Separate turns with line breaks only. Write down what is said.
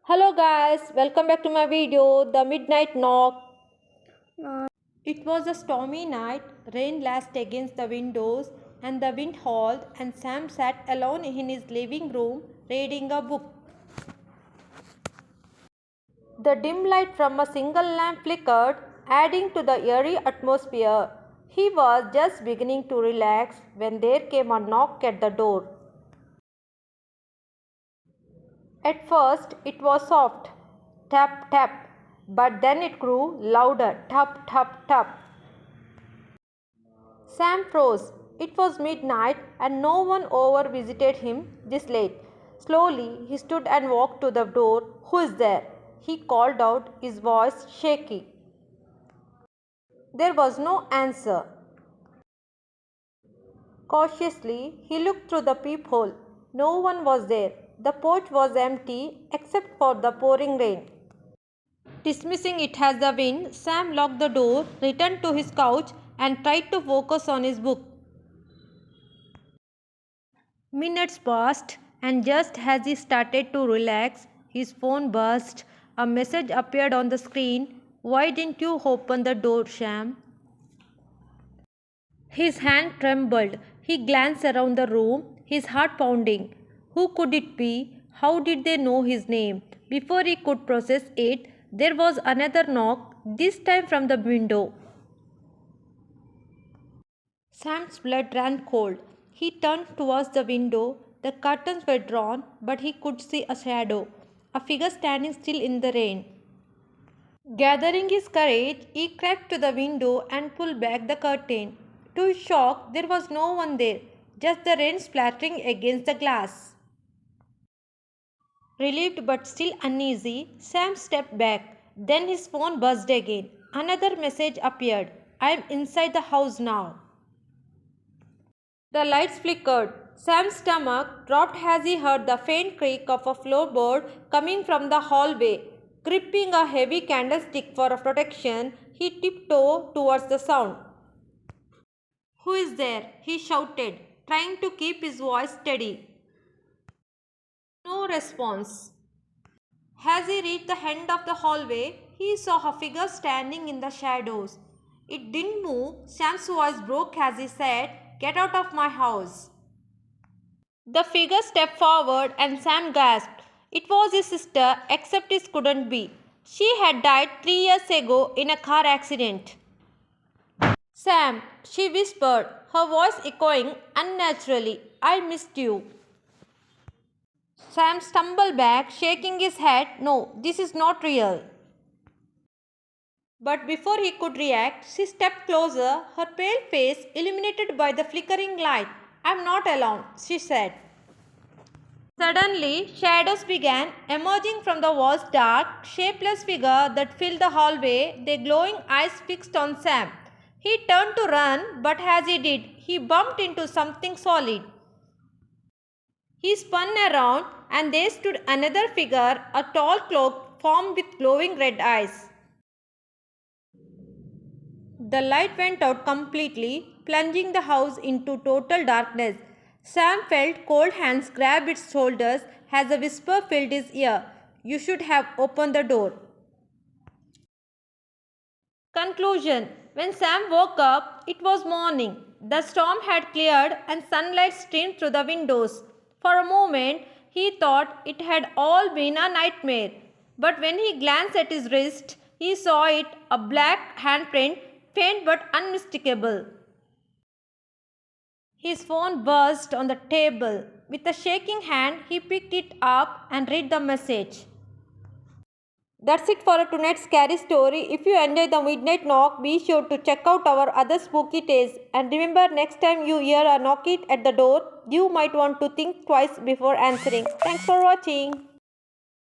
Hello guys, welcome back to my video, The Midnight Knock. It was a stormy night, rain lashed against the windows and the wind howled and Sam sat alone in his living room reading a book. The dim light from a single lamp flickered, adding to the eerie atmosphere. He was just beginning to relax when there came a knock at the door. At first it was soft, tap tap, but then it grew louder, tap tap tap. Sam froze. It was midnight and no one over visited him this late. Slowly he stood and walked to the door. Who is there? He called out, his voice shaky. There was no answer. Cautiously he looked through the peephole. No one was there. The porch was empty except for the pouring rain. Dismissing it as the wind, Sam locked the door, returned to his couch and tried to focus on his book. Minutes passed and just as he started to relax, his phone buzzed. A message appeared on the screen. Why didn't you open the door, Sam? His hand trembled. He glanced around the room, his heart pounding. Who could it be? How did they know his name? Before he could process it, there was another knock, this time from the window. Sam's blood ran cold. He turned towards the window. The curtains were drawn, but he could see a shadow, a figure standing still in the rain. Gathering his courage, he crept to the window and pulled back the curtain. To his shock, there was no one there, just the rain splattering against the glass. Relieved but still uneasy, Sam stepped back. Then his phone buzzed again. Another message appeared. I am inside the house now. The lights flickered. Sam's stomach dropped as he heard the faint creak of a floorboard coming from the hallway. Gripping a heavy candlestick for protection, he tiptoed towards the sound. Who is there? He shouted, trying to keep his voice steady. No response. As he reached the end of the hallway, he saw a figure standing in the shadows. It didn't move. Sam's voice broke as he said, Get out of my house. The figure stepped forward and Sam gasped. It was his sister, except it couldn't be. She had died 3 years ago in a car accident. Sam, she whispered, her voice echoing unnaturally, I missed you. Sam stumbled back, shaking his head. No, this is not real. But before he could react, she stepped closer, her pale face illuminated by the flickering light. I am not alone, she said. Suddenly, shadows began emerging from the wall's dark, shapeless figure that filled the hallway, their glowing eyes fixed on Sam. He turned to run, but as he did, he bumped into something solid. He spun around and there stood another figure, a tall cloak formed with glowing red eyes. The light went out completely, plunging the house into total darkness. Sam felt cold hands grab its shoulders as a whisper filled his ear. You should have opened the door. Conclusion. When Sam woke up, it was morning. The storm had cleared and sunlight streamed through the windows. For a moment, he thought it had all been a nightmare. But when he glanced at his wrist, he saw it, a black handprint, faint but unmistakable. His phone buzzed on the table. With a shaking hand, he picked it up and read the message. That's it for tonight's scary story. If you enjoyed the Midnight Knock, be sure to check out our other spooky tales. And remember, next time you hear a knock at the door, you might want to think twice before answering. Thanks for watching.